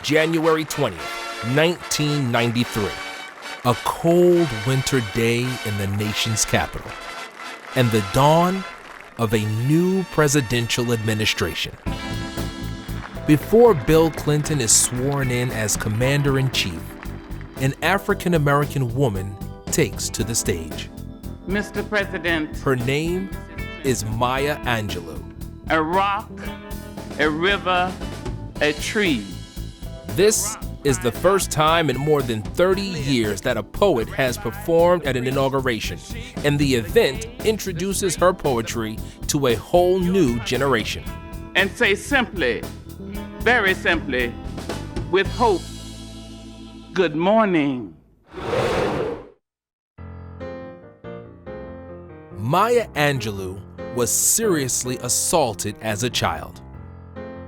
January 20th, 1993. A cold winter day in the nation's capital, and the dawn of a new presidential administration. Before Bill Clinton is sworn in as Commander-in-Chief, an African-American woman takes to the stage. Mr. President. Her name is Maya Angelou. A rock, a river, a tree. This is the first time in more than 30 years that a poet has performed at an inauguration, and the event introduces her poetry to a whole new generation. And say simply, very simply, with hope, good morning. Maya Angelou was seriously assaulted as a child.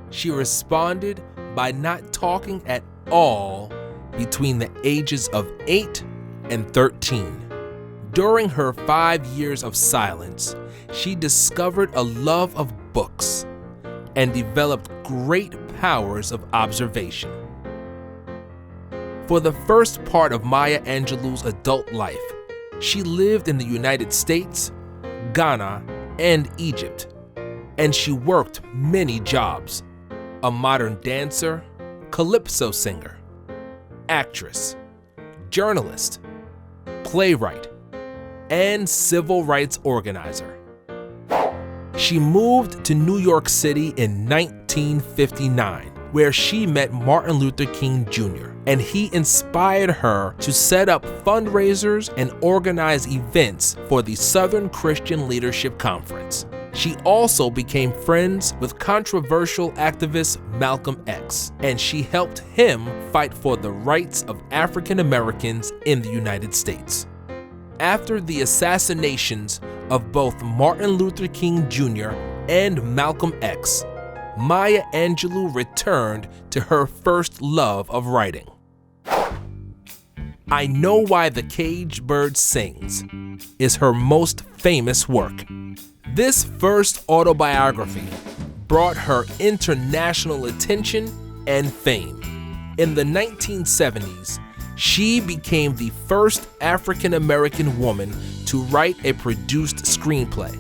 She responded by not talking at all between the ages of 8 and 13. During her 5 years of silence, she discovered a love of books and developed great powers of observation. For the first part of Maya Angelou's adult life, she lived in the United States, Ghana, and Egypt, and she worked many jobs: a modern dancer, calypso singer, actress, journalist, playwright, and civil rights organizer. She moved to New York City in 1959, where she met Martin Luther King Jr., and he inspired her to set up fundraisers and organize events for the Southern Christian Leadership Conference. She also became friends with controversial activist Malcolm X, and she helped him fight for the rights of African Americans in the United States. After the assassinations of both Martin Luther King Jr. and Malcolm X, Maya Angelou returned to her first love of writing. I Know Why the Caged Bird Sings is her most famous work. This first autobiography brought her international attention and fame. In the 1970s, she became the first African-American woman to write a produced screenplay.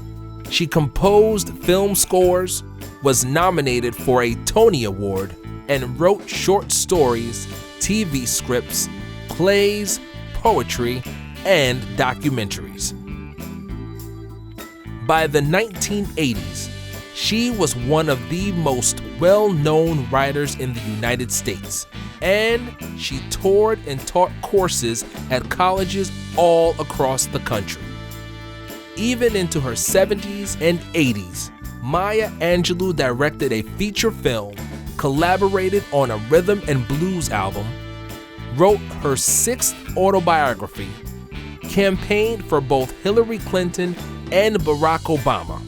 She composed film scores, was nominated for a Tony Award, and wrote short stories, TV scripts, plays, poetry, and documentaries. By the 1980s, she was one of the most well-known writers in the United States, and she toured and taught courses at colleges all across the country. Even into her 70s and 80s, Maya Angelou directed a feature film, collaborated on a rhythm and blues album, wrote her 6th autobiography, campaigned for both Hillary Clinton and Barack Obama,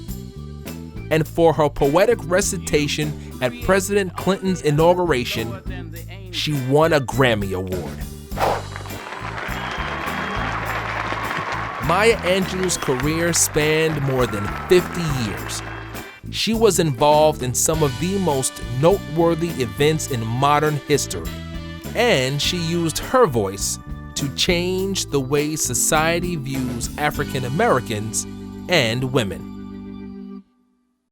and for her poetic recitation at President Clinton's inauguration, she won a Grammy Award. Maya Angelou's career spanned more than 50 years. She was involved in some of the most noteworthy events in modern history, and she used her voice to change the way society views African Americans and women.